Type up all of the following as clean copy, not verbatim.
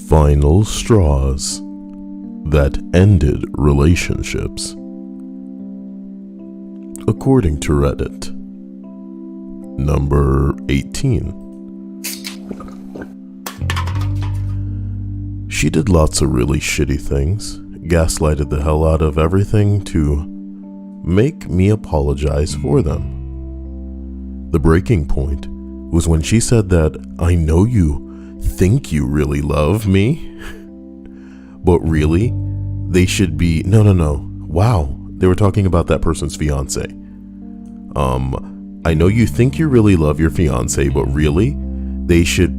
Final straws that ended relationships. According to Reddit. Number 18. She did lots of really shitty things, gaslighted the hell out of everything to make me apologize for them. The breaking point was when she said that I know you think you really love me, but really, they should be, no. Wow, they were talking about that person's fiance. I know you think you really love your fiance, but really, they should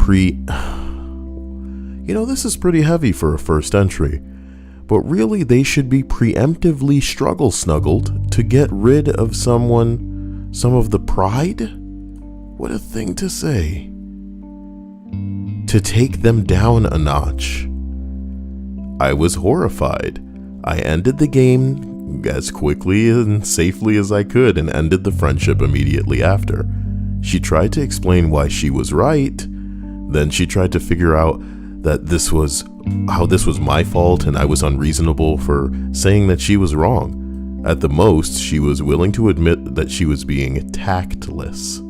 this is pretty heavy for a first entry, but really they should be preemptively struggle snuggled to get rid of some of the pride? What a thing to say. To take them down a notch. I was horrified. I ended the game as quickly and safely as I could and ended the friendship immediately after. She tried to explain why she was right. Then she tried to figure out that this was my fault and I was unreasonable for saying that she was wrong. At the most, she was willing to admit that she was being tactless.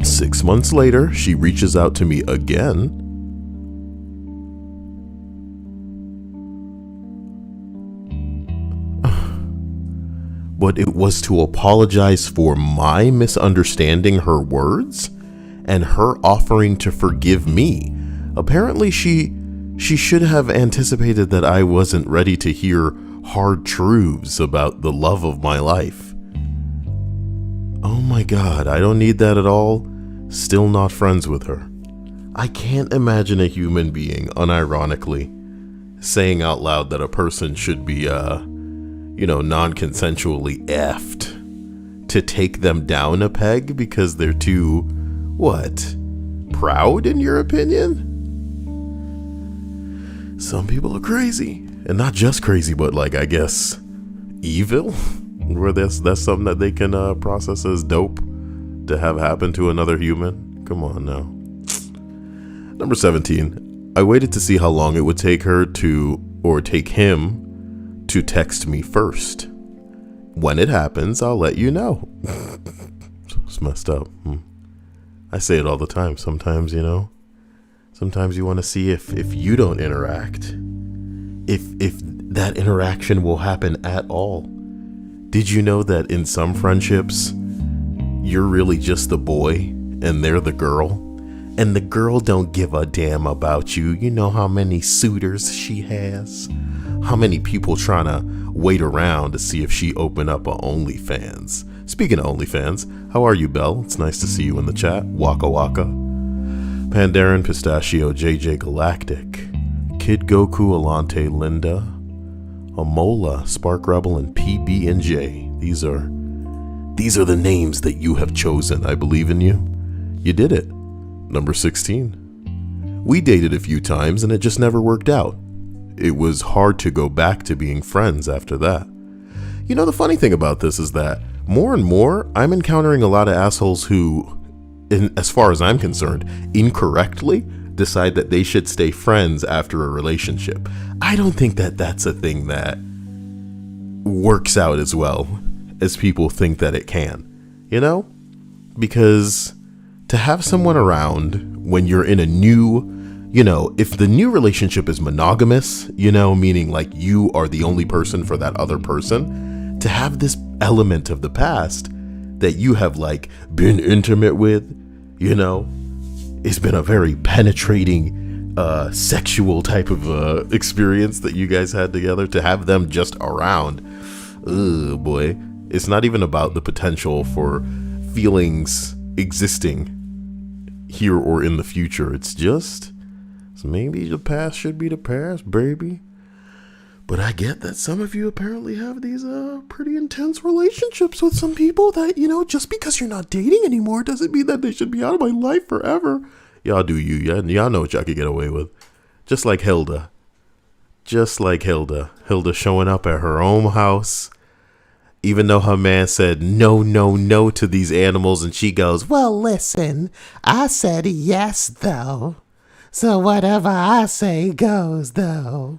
6 months later, she reaches out to me again. But it was to apologize for my misunderstanding her words and her offering to forgive me. Apparently, she should have anticipated that I wasn't ready to hear hard truths about the love of my life. Oh my God, I don't need that at all. Still not friends with her. I can't imagine a human being, unironically, saying out loud that a person should be, non-consensually effed to take them down a peg because they're too, proud in your opinion? Some people are crazy. And not just crazy, but I guess, evil? Where that's something that they can process as dope to have happen to another human. Come on now. Number 17. I waited to see how long it would take him to text me first. When it happens, I'll let you know. It's messed up. I say it all the time. Sometimes you want to see if you don't interact, if that interaction will happen at all. Did you know that in some friendships, you're really just the boy and they're the girl? And the girl don't give a damn about you. You know how many suitors she has? How many people trying to wait around to see if she open up a OnlyFans? Speaking of OnlyFans, how are you, Belle? It's nice to see you in the chat. Waka Waka. Pandaren, Pistachio, JJ Galactic, Kid Goku, Alante, Linda, Amola, Spark Rebel, and PB&J. These are the names that you have chosen. I believe in you. You did it. Number 16. We dated a few times and it just never worked out. It was hard to go back to being friends after that. The funny thing about this is that more and more I'm encountering a lot of assholes who, as far as I'm concerned, incorrectly decide that they should stay friends after a relationship. I don't think that that's a thing that works out as well as people think that it can, because to have someone around when you're in a new, if the new relationship is monogamous, meaning you are the only person for that other person, to have this element of the past that you have been intimate with, it's been a very penetrating sexual type of experience that you guys had together. To have them just around, boy, it's not even about the potential for feelings existing here or in the future. It's just maybe the past should be the past, baby. But I get that some of you apparently have these pretty intense relationships with some people that, just because you're not dating anymore doesn't mean that they should be out of my life forever. Y'all do you. Y'all know what y'all could get away with. Just like Hilda. Hilda showing up at her own house, even though her man said no to these animals, and she goes, well, listen, I said yes, though. So whatever I say goes, though.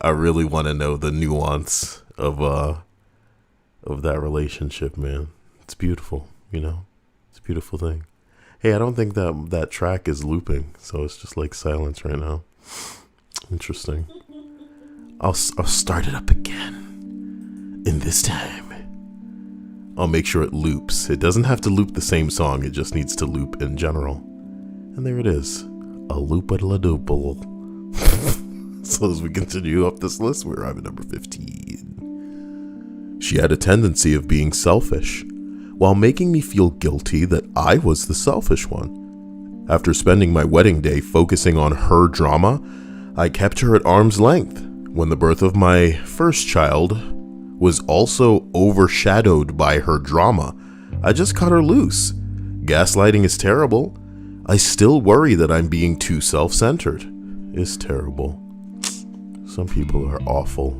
I really want to know the nuance of that relationship, man. It's beautiful, you know? It's a beautiful thing. Hey, I don't think that track is looping, so it's just like silence right now. Interesting. I'll start it up again. And this time, I'll make sure it loops. It doesn't have to loop the same song, it just needs to loop in general. And there it is. A loop-a-la-doople. So as we continue up this list, we're at number 15. She had a tendency of being selfish, while making me feel guilty that I was the selfish one. After spending my wedding day focusing on her drama, I kept her at arm's length. When the birth of my first child was also overshadowed by her drama, I just cut her loose. Gaslighting is terrible. I still worry that I'm being too self-centered. It's terrible. Some people are awful.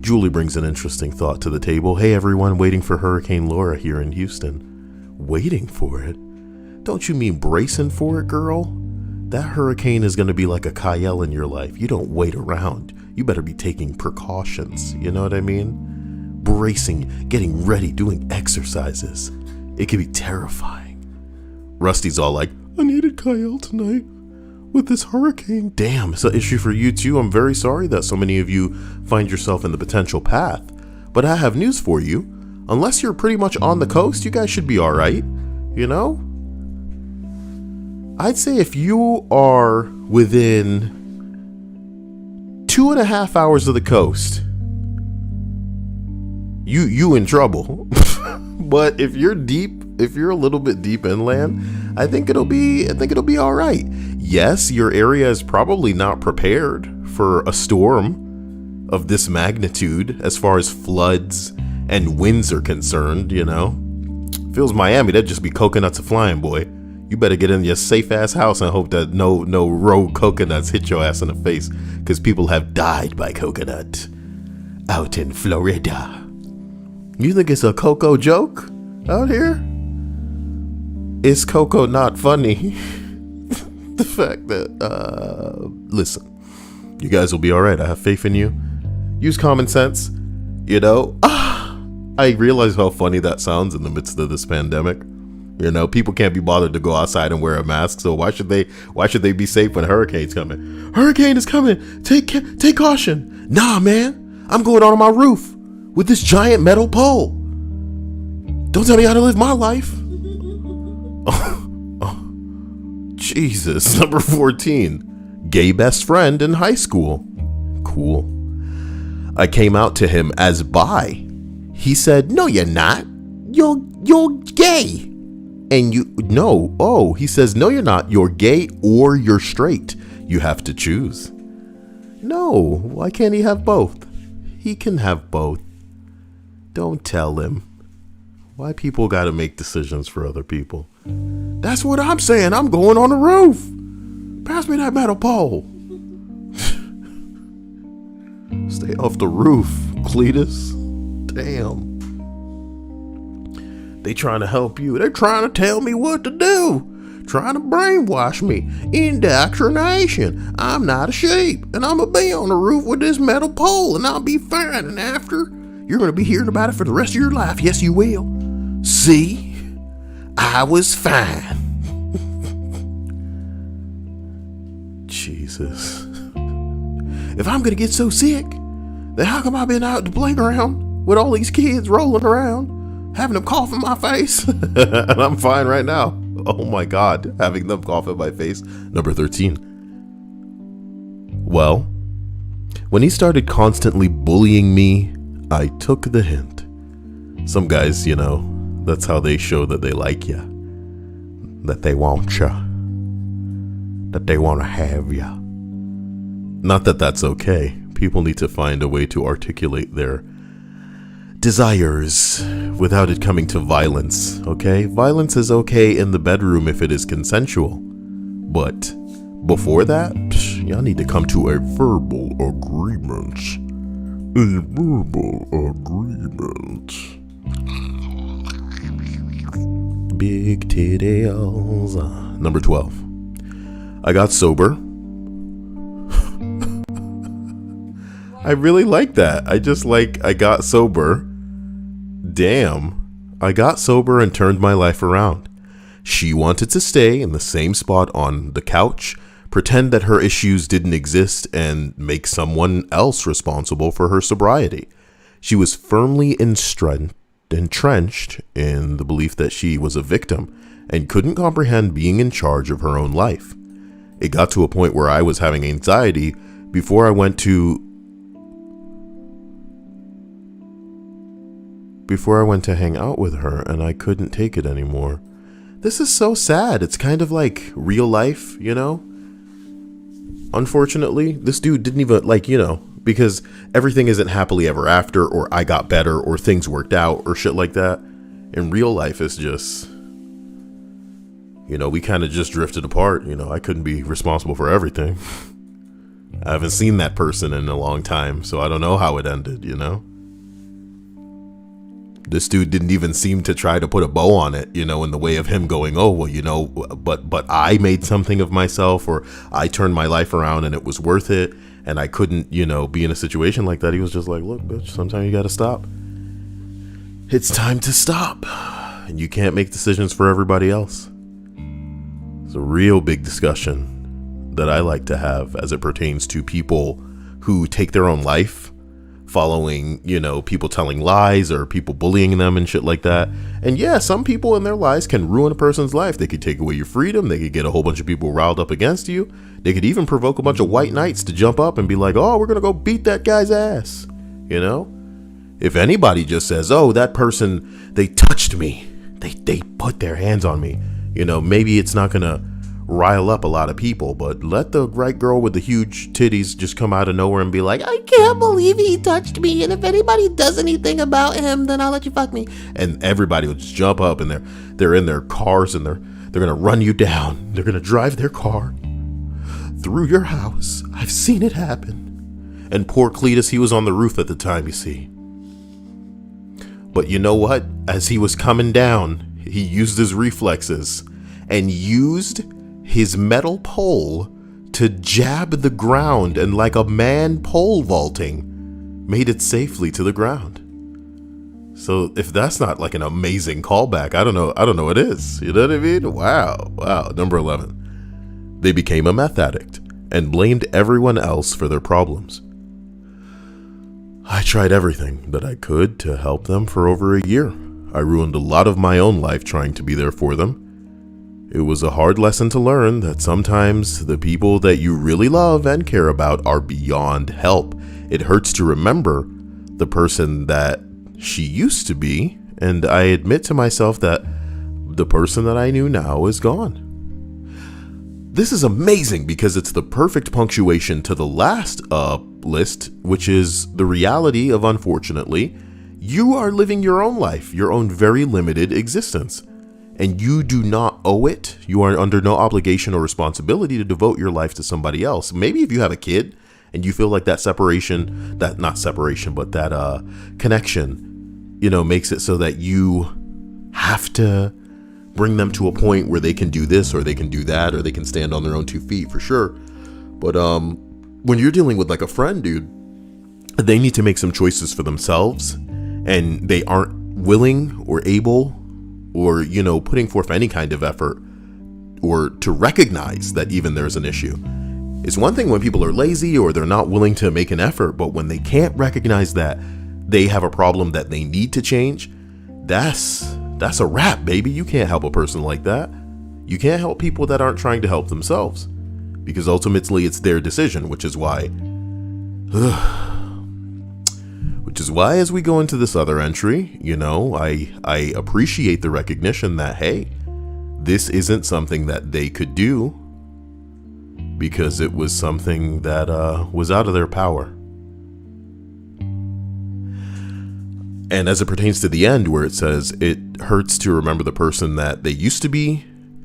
Julie brings an interesting thought to the table. Hey everyone, waiting for Hurricane Laura here in Houston. Waiting for it? Don't you mean bracing for it, girl? That hurricane is going to be like a Kyle in your life. You don't wait around. You better be taking precautions. You know what I mean? Bracing, getting ready, doing exercises. It can be terrifying. Rusty's all like, I needed Kyle tonight. With this hurricane. Damn, it's an issue for you too. I'm very sorry that so many of you find yourself in the potential path. But I have news for you. Unless you're pretty much on the coast, you guys should be alright. You know? I'd say if you are within 2.5 hours of the coast, you in trouble. But if you're a little bit deep inland, I think it'll be all right. Yes, your area is probably not prepared for a storm of this magnitude as far as floods and winds are concerned, you know. If it was Miami, that'd just be coconuts a-flying, boy. You better get in your safe-ass house and hope that no rogue coconuts hit your ass in the face, because people have died by coconut out in Florida. You think it's a Coco joke out here? Is Coco not funny? The fact that, listen, you guys will be all right. I have faith in you. Use common sense, you know. I realize how funny that sounds in the midst of this pandemic. You know, people can't be bothered to go outside and wear a mask, so why should they be safe when a hurricane's coming? Hurricane is coming. Take caution. Nah, man. I'm going on my roof with this giant metal pole. Don't tell me how to live my life. Jesus. Number 14. Gay best friend in high school. Cool. I came out to him as bi. He said, no, you're not. You're gay. And he says, no, you're not. You're gay or you're straight. You have to choose. No, why can't he have both? He can have both. Don't tell him. Why people gotta make decisions for other people? That's what I'm saying. I'm going on the roof. Pass me that metal pole. Stay off the roof, Cletus. Damn. They trying to help you. They're trying to tell me what to do. Trying to brainwash me. Indoctrination. I'm not a sheep. And I'm going to be on the roof with this metal pole. And I'll be fine. And after, you're going to be hearing about it for the rest of your life. Yes, you will. See? I was fine. Jesus. If I'm going to get so sick, then how come I've been out at the playground with all these kids rolling around, having them cough in my face? And I'm fine right now. Oh my God, having them cough in my face. Number 13. Well, when he started constantly bullying me, I took the hint. Some guys, you know, that's how they show that they like you, that they want you, that they want to have you. Not that that's okay. People need to find a way to articulate their desires without it coming to violence, okay? Violence is okay in the bedroom if it is consensual. But before that, y'all need to come to a verbal agreement. A verbal agreement. Big titties. Number 12. I got sober. I really like that. I got sober. Damn. I got sober and turned my life around. She wanted to stay in the same spot on the couch, pretend that her issues didn't exist, and make someone else responsible for her sobriety. She was firmly entrenched in the belief that she was a victim and couldn't comprehend being in charge of her own life. It got to a point where I was having anxiety before I went to hang out with her, and I couldn't take it anymore. This is so sad. It's kind of like real life, you know? Unfortunately, this dude didn't even, because everything isn't happily ever after, or I got better, or things worked out, or shit like that. In real life, it's just, we kind of just drifted apart. I couldn't be responsible for everything. I haven't seen that person in a long time, so I don't know how it ended, This dude didn't even seem to try to put a bow on it, in the way of him going, oh, well, but I made something of myself, or I turned my life around and it was worth it. And I couldn't, be in a situation like that. He was just like, look, bitch, sometimes you got to stop. It's time to stop. And you can't make decisions for everybody else. It's a real big discussion that I like to have as it pertains to people who take their own life, following, people telling lies or people bullying them and shit like that. And yeah, some people in their lies can ruin a person's life. They could take away your freedom. They could get a whole bunch of people riled up against you. They could even provoke a bunch of white knights to jump up and be like, oh, we're going to go beat that guy's ass. If anybody just says, oh, that person, they touched me. They put their hands on me. Maybe it's not going to rile up a lot of people, but let the right girl with the huge titties just come out of nowhere and be like, I can't believe he touched me, and if anybody does anything about him, then I'll let you fuck me. And everybody will just jump up, and they're in their cars, and they're gonna run you down. They're gonna drive their car through your house. I've seen it happen. And poor Cletus, he was on the roof at the time, you see. But you know what? As he was coming down, he used his reflexes and used his metal pole to jab the ground, and like a man pole vaulting, made it safely to the ground. So if that's not like an amazing callback, I don't know what is. You know what I mean? Wow. Number 11. They became a meth addict and blamed everyone else for their problems. I tried everything that I could to help them for over a year. I ruined a lot of my own life trying to be there for them. It was a hard lesson to learn that sometimes the people that you really love and care about are beyond help. It hurts to remember the person that she used to be, and I admit to myself that the person that I knew now is gone. This is amazing because it's the perfect punctuation to the last list, which is the reality of, unfortunately, you are living your own life, your own very limited existence. And you do not owe it. You are under no obligation or responsibility to devote your life to somebody else. Maybe if you have a kid and you feel like that connection, makes it so that you have to bring them to a point where they can do this or they can do that or they can stand on their own 2 feet for sure. But when you're dealing with like a friend, dude, they need to make some choices for themselves, and they aren't willing or able or, putting forth any kind of effort or to recognize that even there's an issue. It's one thing when people are lazy or they're not willing to make an effort, but when they can't recognize that they have a problem that they need to change, that's a wrap, baby. You can't help a person like that. You can't help people that aren't trying to help themselves, because ultimately it's their decision, which is why as we go into this other entry, I appreciate the recognition that, hey, this isn't something that they could do because it was something that was out of their power. And as it pertains to the end where it says, it hurts to remember the person that they used to be,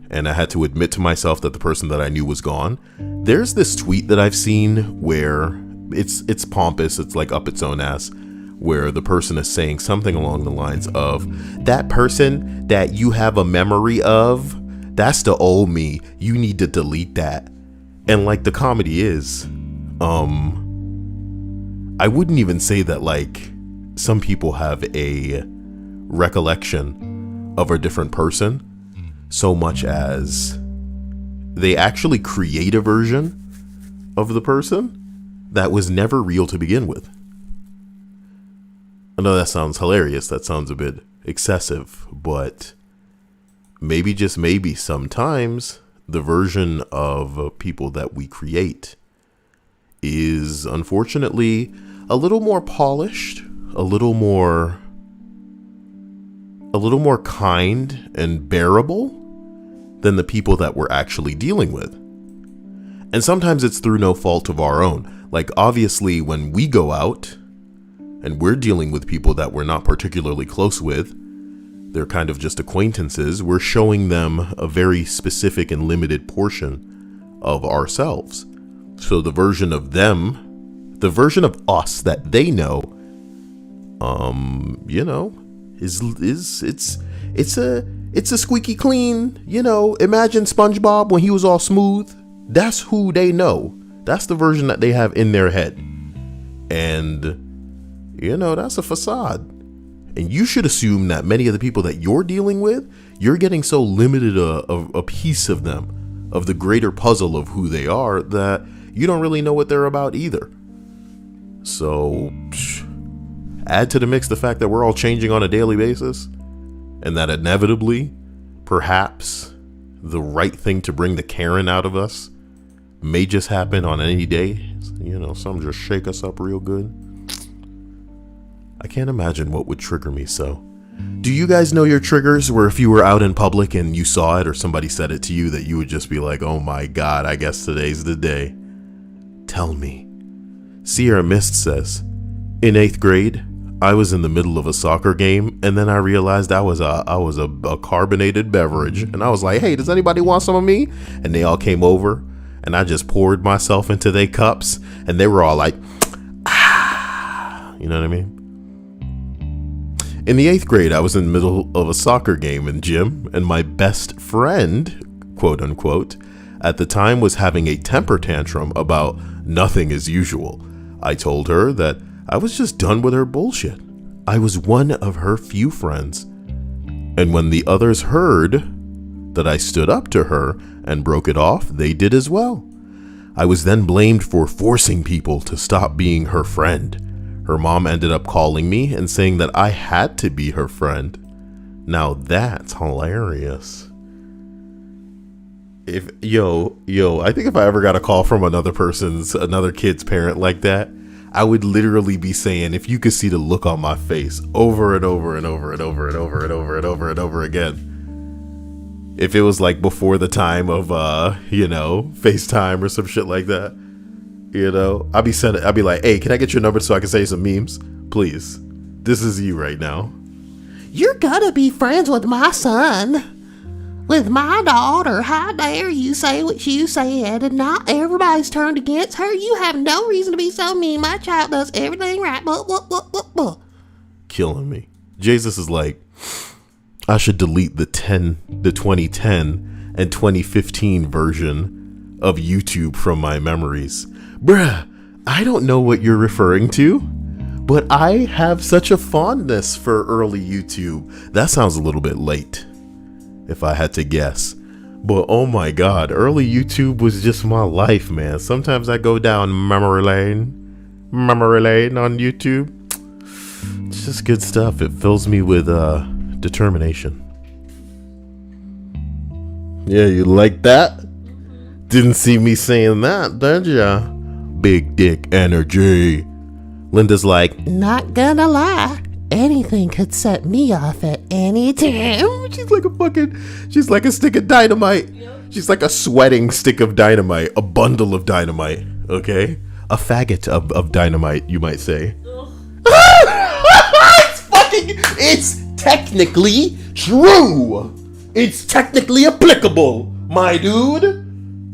and I had to admit to myself that the person that I knew was gone. There's this tweet that I've seen where it's pompous, it's like up its own ass, where the person is saying something along the lines of, that person that you have a memory of, that's the old me. You need to delete that. And like the comedy is, I wouldn't even say that like some people have a recollection of a different person so much as they actually create a version of the person that was never real to begin with. I know that sounds hilarious. That sounds a bit excessive, but maybe, just maybe, sometimes the version of people that we create is unfortunately a little more polished, a little more kind and bearable than the people that we're actually dealing with. And sometimes it's through no fault of our own. Like, obviously, when we go out and we're dealing with people that we're not particularly close with, they're kind of just acquaintances, we're showing them a very specific and limited portion of ourselves. So the version of them, the version of us that they know, it's a squeaky clean, imagine SpongeBob when he was all smooth. That's who they know. That's the version that they have in their head. And, that's a facade. And you should assume that many of the people that you're dealing with, you're getting so limited a piece of them, of the greater puzzle of who they are, that you don't really know what they're about either. So, add to the mix the fact that we're all changing on a daily basis, and that inevitably, perhaps, the right thing to bring the Karen out of us may just happen on any day. Some just shake us up real good. I can't imagine what would trigger me so. Do you guys know your triggers, where if you were out in public and you saw it or somebody said it to you, that you would just be like, oh my God, I guess today's the day? Tell me. Sierra Mist says, in 8th grade, I was in the middle of a soccer game, and then I realized I was a carbonated beverage, and I was like, hey, does anybody want some of me? And they all came over, and I just poured myself into their cups, and they were all like, ah, you know what I mean? In the 8th grade, I was in the middle of a soccer game in gym, and my best friend, quote unquote, at the time was having a temper tantrum about nothing as usual. I told her that I was just done with her bullshit. I was one of her few friends. And when the others heard that I stood up to her and broke it off, they did as well. I was then blamed for forcing people to stop being her friend. Her mom ended up calling me and saying that I had to be her friend. Now that's hilarious. I think if I ever got a call from another kid's parent like that, I would literally be saying, if you could see the look on my face over and over and over and over and over and over and over and over again. If it was like before the time of, FaceTime or some shit like that. I'd be like, hey, can I get your number so I can say some memes? Please. This is you right now. You're gonna be friends with my son. With my daughter. How dare you say what you said, and not everybody's turned against her. You have no reason to be so mean. My child does everything right. Killing me. Jesus is like, I should delete the 2010 and 2015 version of YouTube from my memories. Bruh, I don't know what you're referring to, but I have such a fondness for early YouTube. That sounds a little bit late, if I had to guess. But oh my God, early YouTube was just my life, man. Sometimes I go down memory lane on YouTube. It's just good stuff. It fills me with determination. Yeah, you like that? Didn't see me saying that, did ya? Big dick energy. Linda's like, not gonna lie, anything could set me off at any time. She's like a stick of dynamite. Yep. She's like a sweating stick of dynamite, a bundle of dynamite, okay? A faggot of dynamite, you might say. It's technically true. It's technically applicable, my dude.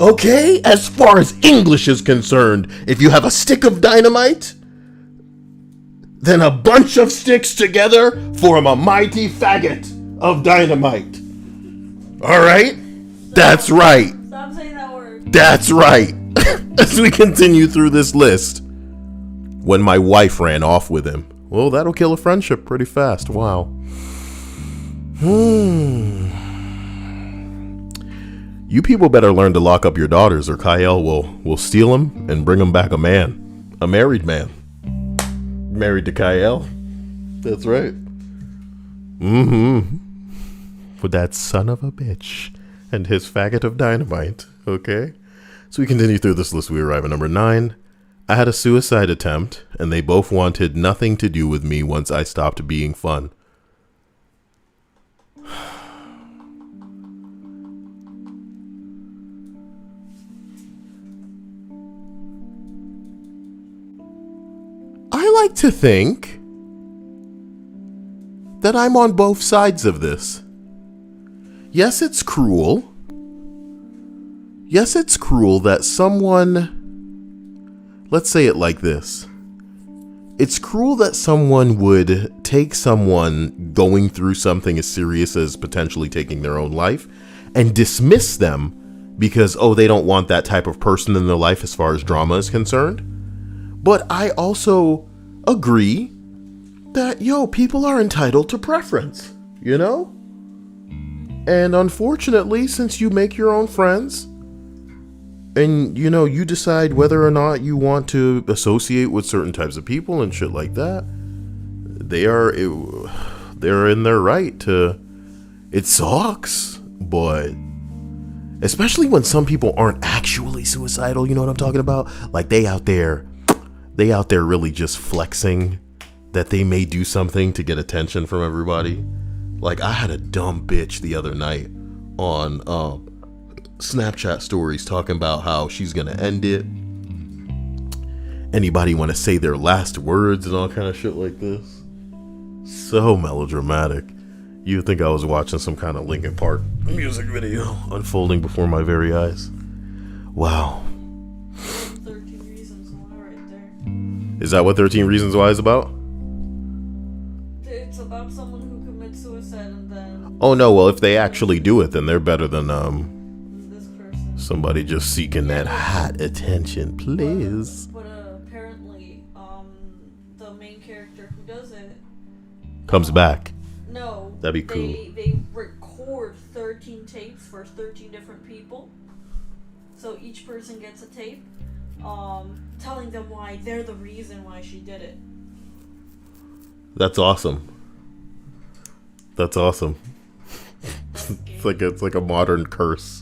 Okay, as far as English is concerned, if you have a stick of dynamite, then a bunch of sticks together form a mighty faggot of dynamite. All right? That's right. Stop saying that word. That's right. as we continue through this list. When my wife ran off with him. Well, that'll kill a friendship pretty fast. Wow. You people better learn to lock up your daughters, or Kyle will steal them and bring them back a man. A married man. Married to Kyle. That's right. With that son of a bitch and his faggot of dynamite. Okay? So we continue through this list. We arrive at number 9. I had a suicide attempt, and they both wanted nothing to do with me once I stopped being fun. I like to think that I'm on both sides of this. Yes, it's cruel. Yes, it's cruel that someone... Let's say it like this. It's cruel that someone would take someone going through something as serious as potentially taking their own life and dismiss them because, oh, they don't want that type of person in their life as far as drama is concerned. But I also agree that, people are entitled to preference, you know? And unfortunately, since you make your own friends, and, you decide whether or not you want to associate with certain types of people and shit like that, they're in their right to. It sucks, but especially when some people aren't actually suicidal, you know what I'm talking about? Like they out there really just flexing that they may do something to get attention from everybody. Like I had a dumb bitch the other night on Snapchat stories talking about how she's gonna end it. Anybody want to say their last words and all kind of shit like this? So melodramatic. You'd think I was watching some kind of Linkin Park music video unfolding before my very eyes. Wow. 13 Reasons Why right there. Is that what 13 Reasons Why is about? It's about someone who commits suicide and then... Oh no, well if they actually do it, then they're better than this person. somebody just seeking that hot attention, please. But apparently, the main character who does it... Comes back. No. That'd be cool. They record 13 tapes for 13 different people. So each person gets a tape, telling them why they're the reason why she did it. That's awesome. That's awesome. It's like a modern curse.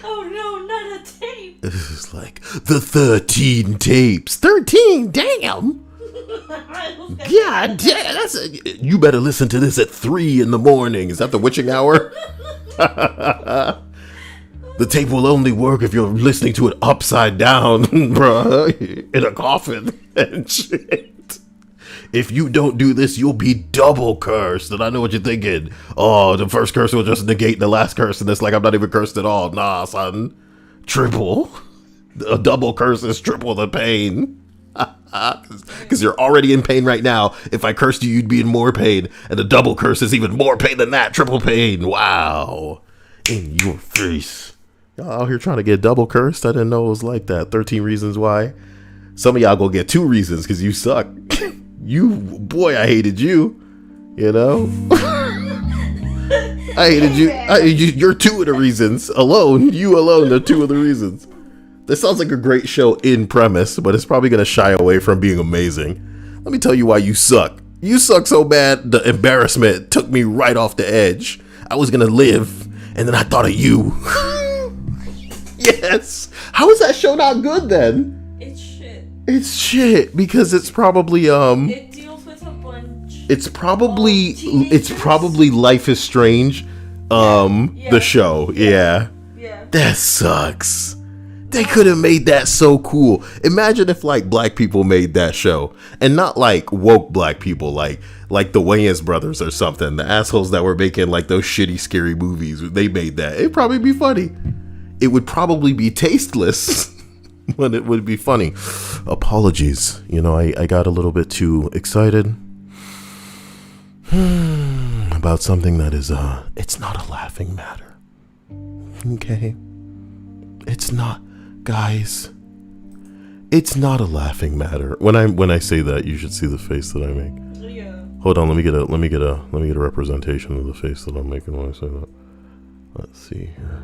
Oh no, not a tape. It's like the 13 tapes. 13, damn. God damn, you better listen to this at 3 in the morning. Is that the witching hour? The tape will only work if you're listening to it upside down, bruh, in a coffin and shit. If you don't do this, you'll be double cursed. And I know what you're thinking. Oh, the first curse will just negate the last curse, and it's like I'm not even cursed at all. Nah, son. Triple. A double curse is triple the pain. Because you're already in pain right now. If I cursed you, you'd be in more pain. And a double curse is even more pain than that. Triple pain. Wow. In your face. Y'all out here trying to get double cursed? I didn't know it was like that. 13 Reasons Why. Some of y'all go get 2 reasons because you suck. Boy, I hated you. You know? I hated you. You're 2 of the reasons. Alone. You alone are 2 of the reasons. This sounds like a great show in premise, but it's probably going to shy away from being amazing. Let me tell you why you suck. You suck so bad, the embarrassment took me right off the edge. I was going to live, and then I thought of you. Yes. How is that show not good then? It's shit. It's shit because it's probably It deals with a bunch. It's probably Life is Strange. The show. Yeah. That sucks. They could have made that so cool. Imagine if like black people made that show, and not like woke black people, like the Wayans brothers or something. The assholes that were making like those shitty, scary movies. They made that. It'd probably be funny. It would probably be tasteless, but it would be funny. Apologies. I got a little bit too excited about something that is, it's not a laughing matter. Okay. It's not, guys. It's not a laughing matter. When I say that, you should see the face that I make. Yeah. Hold on, let me get a representation of the face that I'm making when I say that. Let's see here.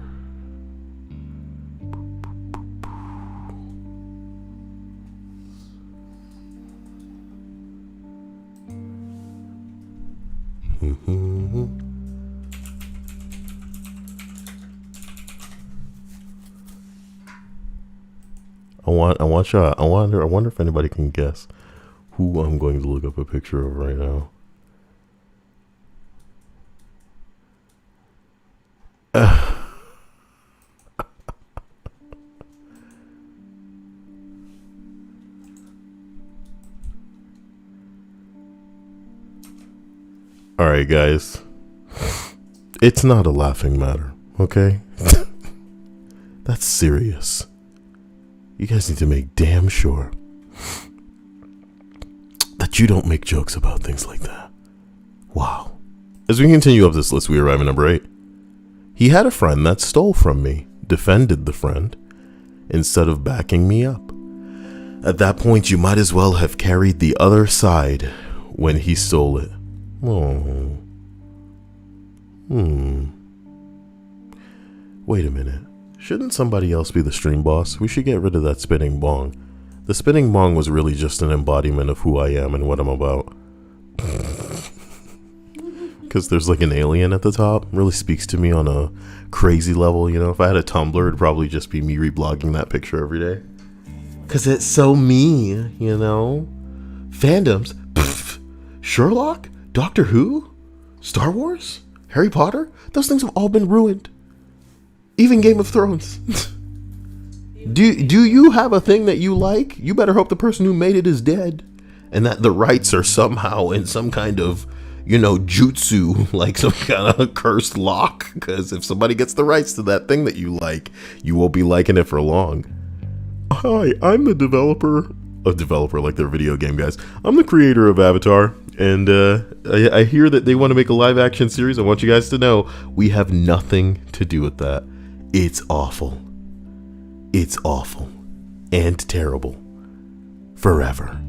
I wonder if anybody can guess who I'm going to look up a picture of right now. All right, guys. It's not a laughing matter, okay? That's serious. You guys need to make damn sure that you don't make jokes about things like that. Wow. As we continue up this list, we arrive at number 8. He had a friend that stole from me, defended the friend, instead of backing me up. At that point, you might as well have carried the other side when he stole it. Oh. Wait a minute. Shouldn't somebody else be the stream boss? We should get rid of that spinning bong. The spinning bong was really just an embodiment of who I am and what I'm about. Because there's like an alien at the top. Really speaks to me on a crazy level, you know? If I had a Tumblr, it'd probably just be me reblogging that picture every day. Because it's so me, you know? Fandoms. Pfft. Sherlock? Doctor Who? Star Wars? Harry Potter? Those things have all been ruined. Even Game of Thrones. Do you have a thing that you like? You better hope the person who made it is dead. And that the rights are somehow in some kind of, you know, jutsu, like some kind of cursed lock. Because if somebody gets the rights to that thing that you like, you won't be liking it for long. Hi, I'm the developer. A developer like their video game, guys. I'm the creator of Avatar. And I hear that they want to make a live action series. I want you guys to know we have nothing to do with that. It's awful. It's awful. And terrible. Forever.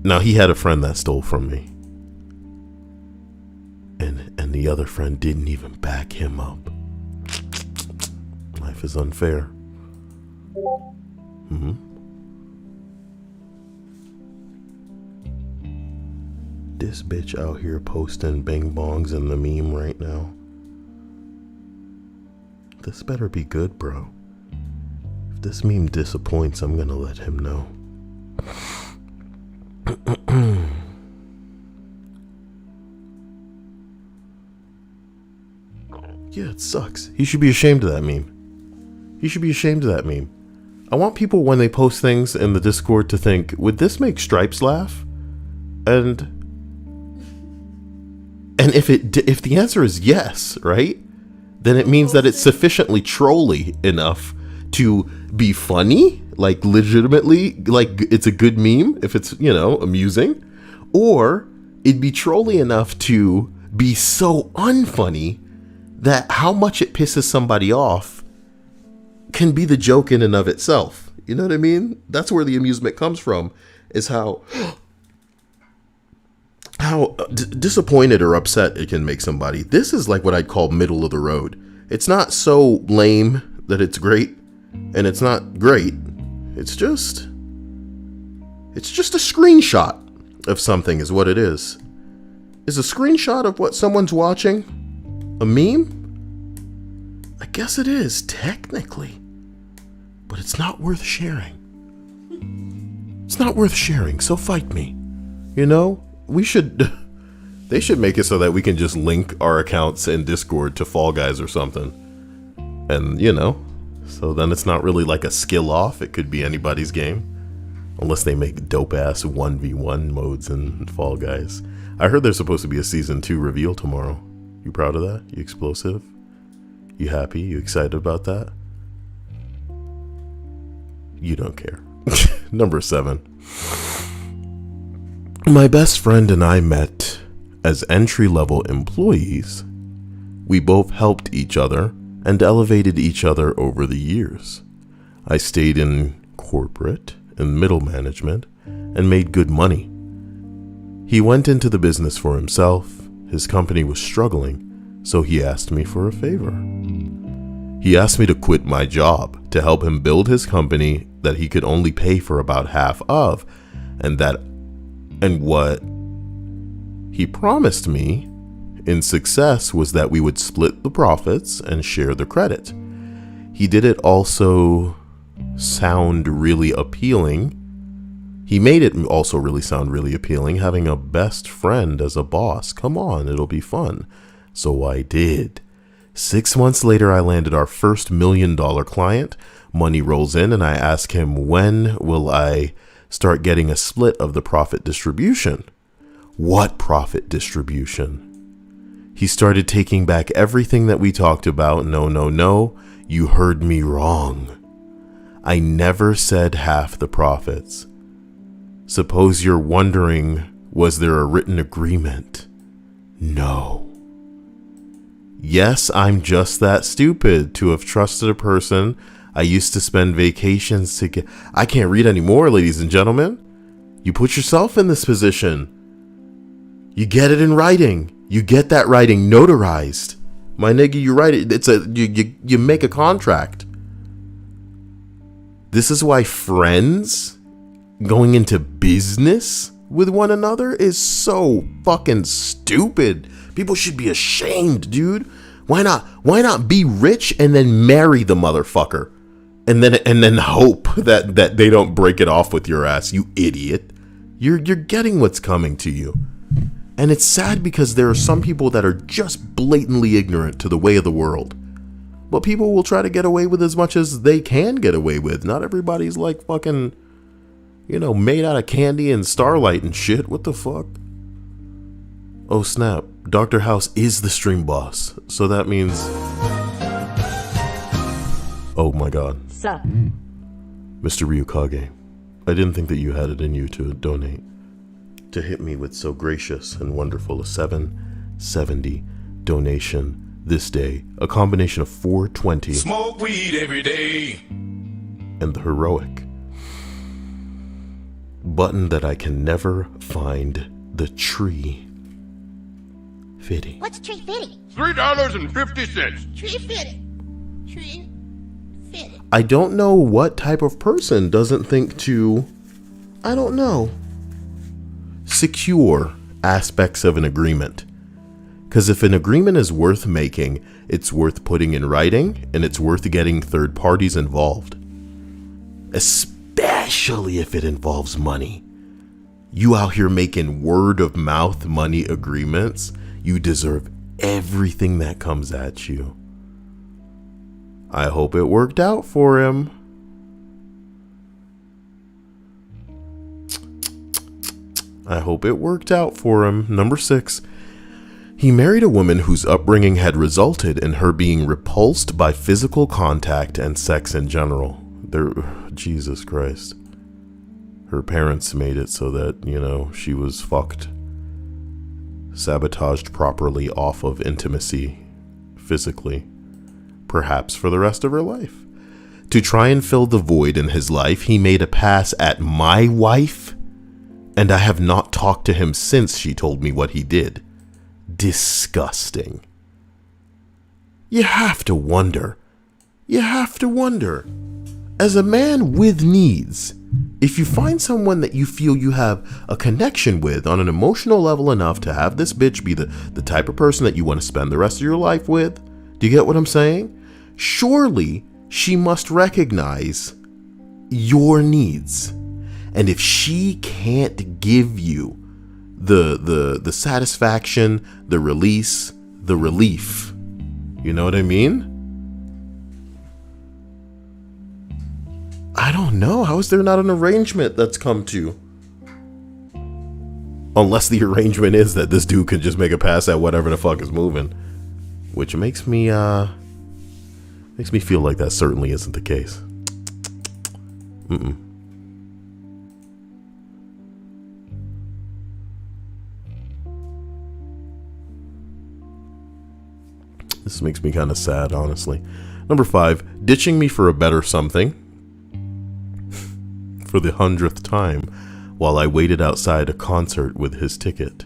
Now, he had a friend that stole from me. And the other friend didn't even back him up. Life is unfair. This bitch out here posting bing bongs in the meme right now. This better be good, bro. If this meme disappoints, I'm gonna let him know. Yeah, it sucks. He should be ashamed of that meme. He should be ashamed of that meme. I want people, when they post things in the Discord, to think, would this make Stripes laugh? And if the answer is yes, right? Then it means that it's sufficiently trolly enough to be funny, like legitimately, like it's a good meme if it's, you know, amusing, or it'd be trolly enough to be so unfunny that how much it pisses somebody off can be the joke in and of itself. You know what I mean? That's where the amusement comes from, is how disappointed or upset it can make somebody. This is like what I'd call middle of the road. It's not so lame that it's great, and it's not great. It's just a screenshot of something is what it is. Is a screenshot of what someone's watching a meme? I guess it is, technically. But it's not worth sharing. It's not worth sharing, so fight me. You know? They should make it so that we can just link our accounts in Discord to Fall Guys or something. And, you know, so then it's not really like a skill off. It could be anybody's game. Unless they make dope ass 1v1 modes in Fall Guys. I heard there's supposed to be a season 2 reveal tomorrow. You proud of that? You explosive? You happy? You excited about that? You don't care. Number 7. My best friend and I met as entry-level employees. We both helped each other and elevated each other over the years. I stayed in corporate and middle management and made good money. He went into the business for himself. His company was struggling, so he asked me for a favor. He asked me to quit my job to help him build his company that he could only pay for about half of, and what he promised me in success was that we would split the profits and share the credit. He did it also sound really appealing. He made it also really sound really appealing, having a best friend as a boss. Come on, it'll be fun. So I did. 6 months later, I landed our first $1 million client. Money rolls in and I ask him, when will I start getting a split of the profit distribution? What profit distribution? He started taking back everything that we talked about. No, you heard me wrong. I never said half the profits. Suppose you're wondering, was there a written agreement? No. Yes, I'm just that stupid to have trusted a person I used to spend vacations to get. I can't read anymore, ladies and gentlemen. You put yourself in this position. You get it in writing. You get that writing notarized. My nigga, you write it. You make a contract. This is why friends going into business with one another is so fucking stupid. People should be ashamed, dude. Why not be rich and then marry the motherfucker? And then hope that they don't break it off with your ass, you idiot. You're getting what's coming to you. And it's sad because there are some people that are just blatantly ignorant to the way of the world. But people will try to get away with as much as they can get away with. Not everybody's like fucking, made out of candy and starlight and shit. What the fuck? Oh snap. Dr. House is the stream boss. So that means... Oh my god. Sup? Mr. Ryukage, I didn't think that you had it in you to donate. To hit me with so gracious and wonderful a $7.70 donation this day. A combination of $4.20. Smoke weed every day. And the heroic button that I can never find, the tree fitty. What's tree fitty? $3.50. Tree fitty. Tree fitty. I don't know what type of person doesn't think to, secure aspects of an agreement. Because if an agreement is worth making, it's worth putting in writing, and it's worth getting third parties involved. Especially if it involves money. You out here making word of mouth money agreements, you deserve everything that comes at you. I hope it worked out for him. Number 6. He married a woman whose upbringing had resulted in her being repulsed by physical contact and sex in general. Jesus Christ. Her parents made it so that, she was fucked. Sabotaged properly off of intimacy physically. Perhaps for the rest of her life. To try and fill the void in his life, he made a pass at my wife, and I have not talked to him since she told me what he did. Disgusting. You have to wonder. As a man with needs, if you find someone that you feel you have a connection with on an emotional level enough to have this bitch be the type of person that you want to spend the rest of your life with, do you get what I'm saying? Surely she must recognize your needs. And if she can't give you the satisfaction, the release, the relief, you know what I mean? I don't know. How is there not an arrangement that's come to? Unless the arrangement is that this dude can just make a pass at whatever the fuck is moving. Which makes me feel like that certainly isn't the case. This makes me kind of sad, honestly. Number 5, ditching me for a better something for the 100th time while I waited outside a concert with his ticket.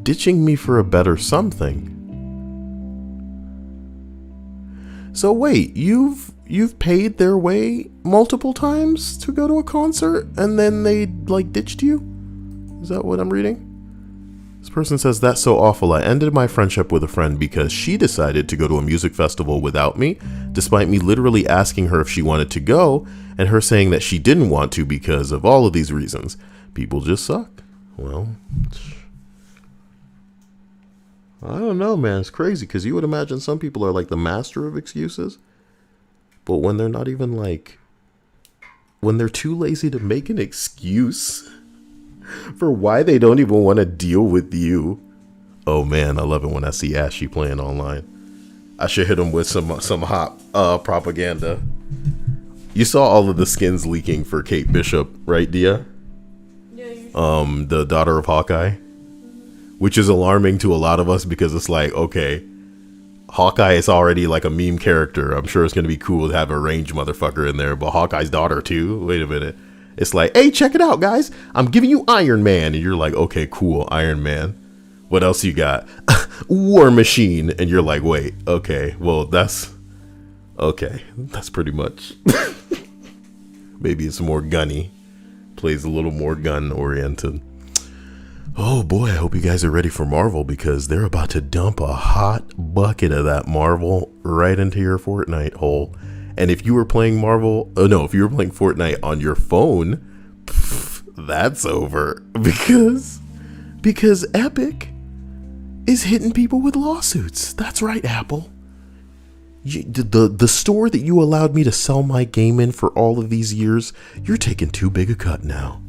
Ditching me for a better something. So wait, you've paid their way multiple times to go to a concert and then they like ditched you? Is that what I'm reading? This person says, that's so awful. I ended my friendship with a friend because she decided to go to a music festival without me, despite me literally asking her if she wanted to go and her saying that she didn't want to because of all of these reasons. People just suck. Well, I don't know, man. It's crazy because you would imagine some people are like the master of excuses. But when they're not even like, when they're too lazy to make an excuse for why they don't even want to deal with you. Oh man, I love it when I see Ashy playing online. I should hit him with some hot propaganda. You saw all of the skins leaking for Kate Bishop, right, Dia? Yeah, you The daughter of Hawkeye. Which is alarming to a lot of us because it's like, okay, Hawkeye is already like a meme character. I'm sure it's going to be cool to have a range motherfucker in there, but Hawkeye's daughter too? Wait a minute. It's like, hey, check it out, guys. I'm giving you Iron Man. And you're like, okay, cool, Iron Man. What else you got? War Machine. And you're like, wait, okay, well, that's pretty much. Maybe it's more gunny. Plays a little more gun oriented. Oh boy, I hope you guys are ready for Marvel because they're about to dump a hot bucket of that Marvel right into your Fortnite hole. And if you were playing if you were playing Fortnite on your phone, that's over because Epic is hitting people with lawsuits. That's right, Apple. The store that you allowed me to sell my game in for all of these years, you're taking too big a cut now.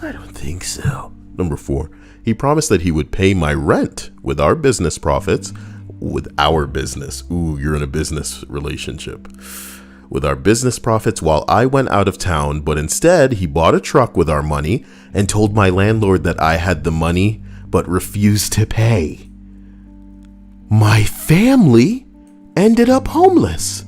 I don't think so. Number 4. He promised that he would pay my rent with our business profits. With our business. Ooh, you're in a business relationship. With our business profits while I went out of town, but instead he bought a truck with our money and told my landlord that I had the money but refused to pay. My family ended up homeless.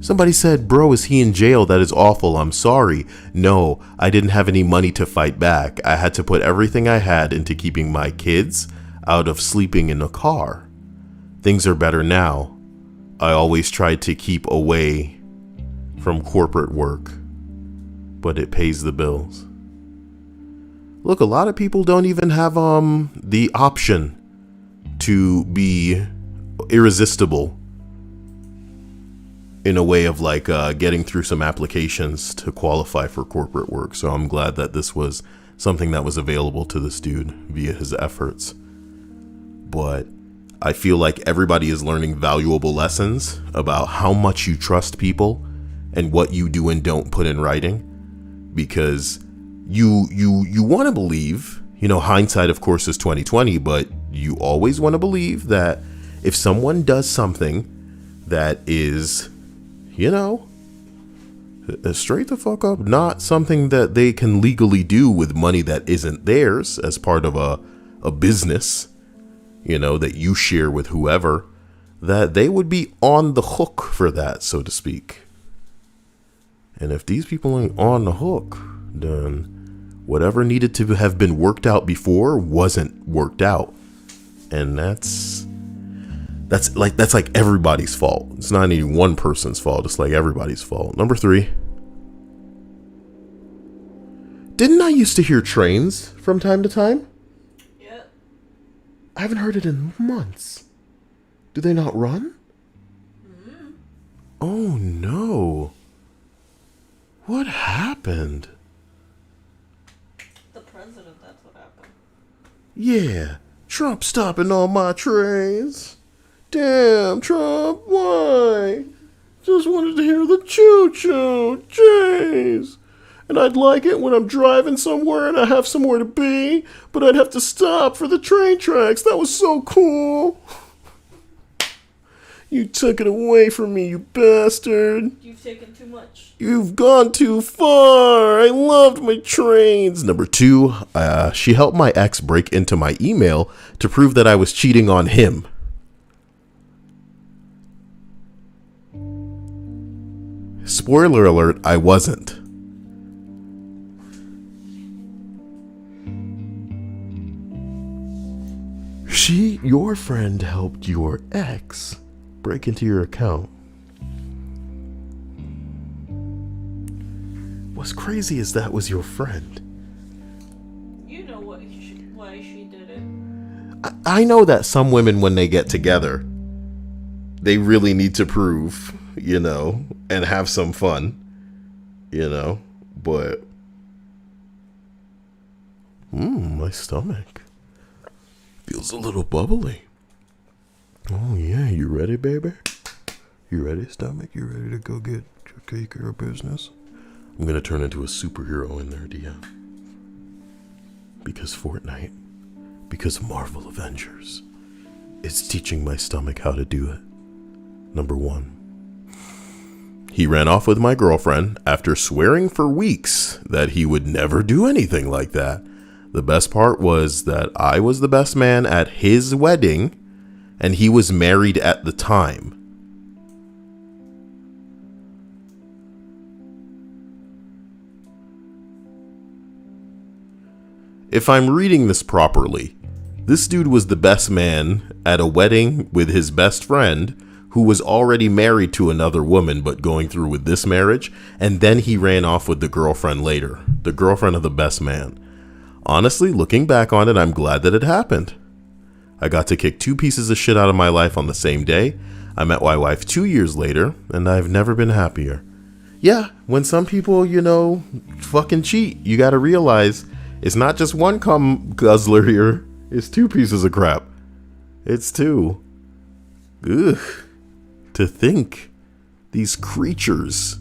Somebody said, bro, is he in jail? That is awful. I'm sorry. No, I didn't have any money to fight back. I had to put everything I had into keeping my kids out of sleeping in a car. Things are better now. I always tried to keep away from corporate work, but it pays the bills. Look, a lot of people don't even have the option to be irresistible in a way of like getting through some applications to qualify for corporate work. So I'm glad that this was something that was available to this dude via his efforts. But I feel like everybody is learning valuable lessons about how much you trust people and what you do and don't put in writing, because you want to believe, hindsight of course is 2020, but you always want to believe that if someone does something that is, straight the fuck up, not something that they can legally do with money that isn't theirs as part of a business, that you share with whoever, that they would be on the hook for that, so to speak. And if these people ain't on the hook, then whatever needed to have been worked out before wasn't worked out. And that's like everybody's fault. It's not any one person's fault. It's like everybody's fault. Number 3. Didn't I used to hear trains from time to time? Yep. I haven't heard it in months. Do they not run? Mm-hmm. Oh no. What happened? The president, that's what happened. Yeah, Trump stopping all my trains. Damn, Trump, why? Just wanted to hear the choo-choo, jeez. And I'd like it when I'm driving somewhere and I have somewhere to be, but I'd have to stop for the train tracks. That was so cool. You took it away from me, you bastard. You've taken too much. You've gone too far. I loved my trains. Number 2, she helped my ex break into my email to prove that I was cheating on him. Spoiler alert, I wasn't. Your friend helped your ex break into your account. What's crazy is that was your friend. You know why she did it. I know that some women, when they get together, they really need to prove, and have some fun, but my stomach feels a little bubbly. Oh yeah, you ready, baby? You ready, stomach? You ready to go take care of business? I'm gonna turn into a superhero in there, Dia. Because Fortnite, because Marvel Avengers, it's teaching my stomach how to do it. Number 1. He ran off with my girlfriend after swearing for weeks that he would never do anything like that. The best part was that I was the best man at his wedding, and he was married at the time. If I'm reading this properly, this dude was the best man at a wedding with his best friend, who was already married to another woman but going through with this marriage, and then he ran off with the girlfriend later, the girlfriend of the best man. Honestly, looking back on it, I'm glad that it happened. I got to kick 2 pieces of shit out of my life on the same day. I met my wife 2 years later, and I've never been happier. Yeah, when some people, fucking cheat, you gotta realize it's not just one cum guzzler here, it's 2 pieces of crap. It's 2. Ugh. To think these creatures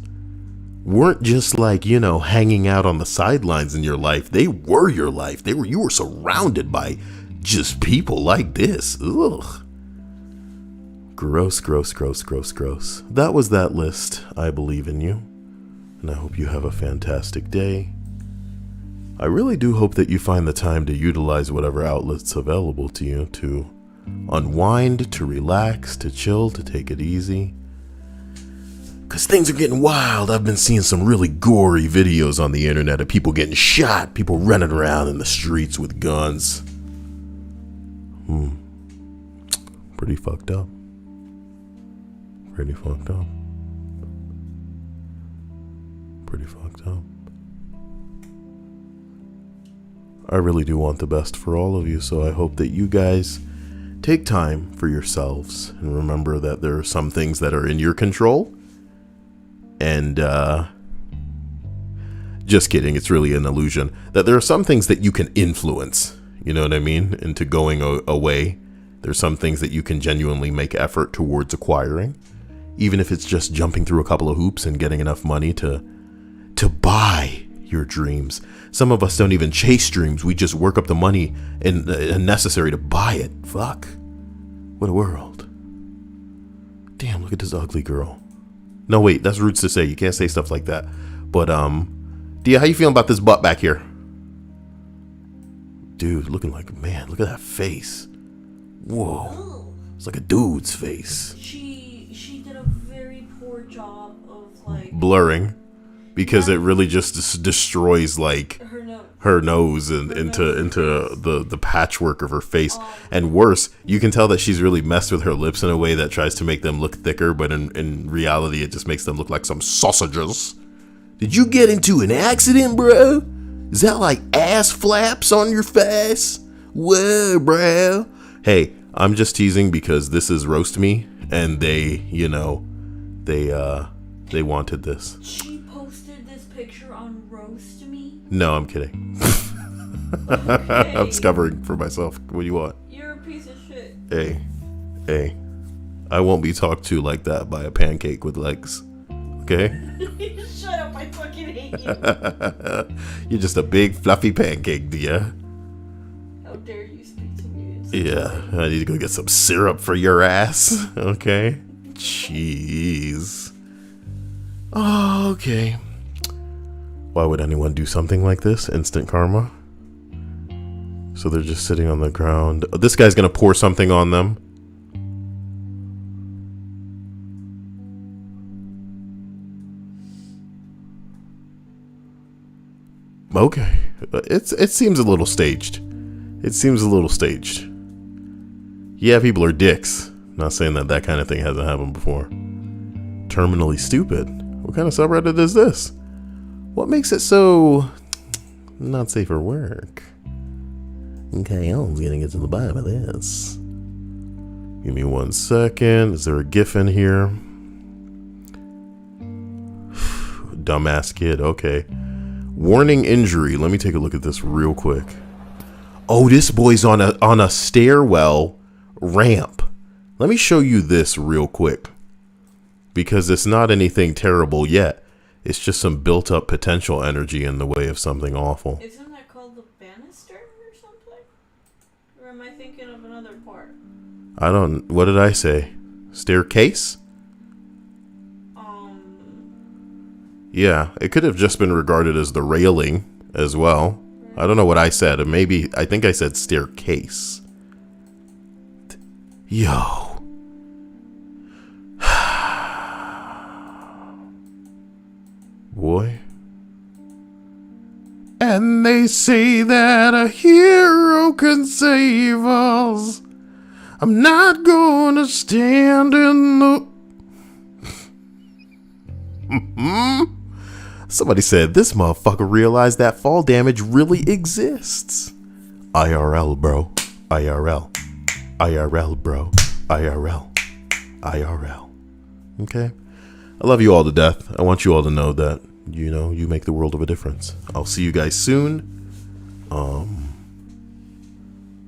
weren't just like, hanging out on the sidelines in your life. They were your life. You were surrounded by just people like this. Ugh. Gross, gross, gross, gross, gross. That was that list. I believe in you. And I hope you have a fantastic day. I really do hope that you find the time to utilize whatever outlets available to you to unwind, to relax, to chill, to take it easy. Because things are getting wild. I've been seeing some really gory videos on the internet of people getting shot, people running around in the streets with guns. Pretty fucked up. Pretty fucked up. Pretty fucked up. I really do want the best for all of you, so I hope that you guys take time for yourselves and remember that there are some things that are in your control. And, just kidding, it's really an illusion. That there are some things that you can influence, you know what I mean, into going away. There's some things that you can genuinely make effort towards acquiring, even if it's just jumping through a couple of hoops and getting enough money to buy your dreams. Some of us don't even chase dreams. We just work up the money and necessary to buy it. Fuck. What a world. Damn, look at this ugly girl. No, wait, that's rude to say. You can't say stuff like that. But, Dia, how you feeling about this butt back here? Dude, looking like, man, look at that face. Whoa. Oh. It's like a dude's face. She did a very poor job of, like, blurring. Because it really just destroys, like, her nose and into the patchwork of her face. And worse, you can tell that she's really messed with her lips in a way that tries to make them look thicker, but in reality it just makes them look like some sausages. Did you get into an accident, bro? Is that like ass flaps on your face? Whoa, bro. Hey, I'm just teasing because this is Roast Me, and they wanted this. She posted this picture on Roast Me? No, I'm kidding. Okay. I'm discovering for myself. What do you want? You're a piece of shit. Hey. I won't be talked to like that by a pancake with legs. Okay? Shut up, I fucking hate You're just a big fluffy pancake, dear. How dare you speak to me? Yeah, I need to go get some syrup for your ass. Okay. Jeez. Oh, okay. Why would anyone do something like this? Instant karma. So they're just sitting on the ground. Oh, this guy's gonna pour something on them. Okay. It seems a little staged. It seems a little staged. Yeah, people are dicks. Not saying that that kind of thing hasn't happened before. Terminally stupid. What kind of subreddit is this? What makes it so not safe for work? Okay, I'm gonna get to the bottom of this. Give me 1 second. Is there a GIF in here? Dumbass kid. Okay. Warning injury. Let me take a look at this real quick. Oh, this boy's on a stairwell ramp. Let me show you this real quick. Because it's not anything terrible yet. It's just some built up potential energy in the way of something awful. Isn't that called the banister or something? Or am I thinking of another part? What did I say? Staircase? Yeah, it could have just been regarded as the railing as well. I don't know what I said. I think I said staircase. Yo. Boy. And they say that a hero can save us. I'm not gonna stand in the... Somebody said this motherfucker realized that fall damage really exists. IRL, bro. IRL. IRL, bro. IRL. IRL. Okay? I love you all to death. I want you all to know that, you know, you make the world of a difference. I'll see you guys soon.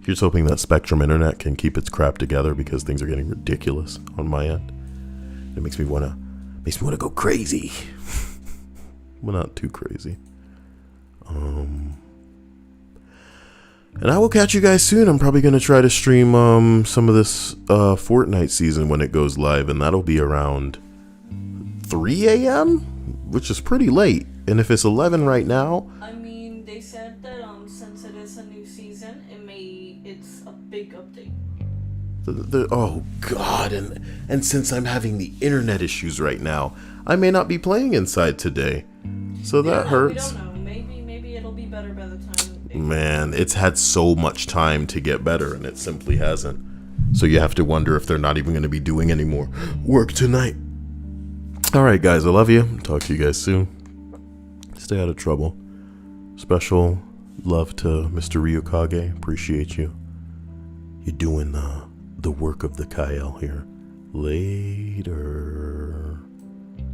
Here's hoping that Spectrum Internet can keep its crap together because things are getting ridiculous on my end. It makes me wanna go crazy. Well, not too crazy. And I will catch you guys soon. I'm probably gonna try to stream some of this Fortnite season when it goes live, and that'll be around 3 a.m., which is pretty late. And if it's 11 right now, I mean, they said that since it is a new season, it's a big update. Oh god, and since I'm having the internet issues right now, I may not be playing inside today. So that hurts. We don't know. Maybe it'll be better by the time. Man, it's had so much time to get better, and it simply hasn't. So you have to wonder if they're not even going to be doing any more work tonight. Alright guys, I love you. Talk to you guys soon. Stay out of trouble. Special love to Mr. Ryukage. Appreciate you. You're doing the work of the Kyle here. Later.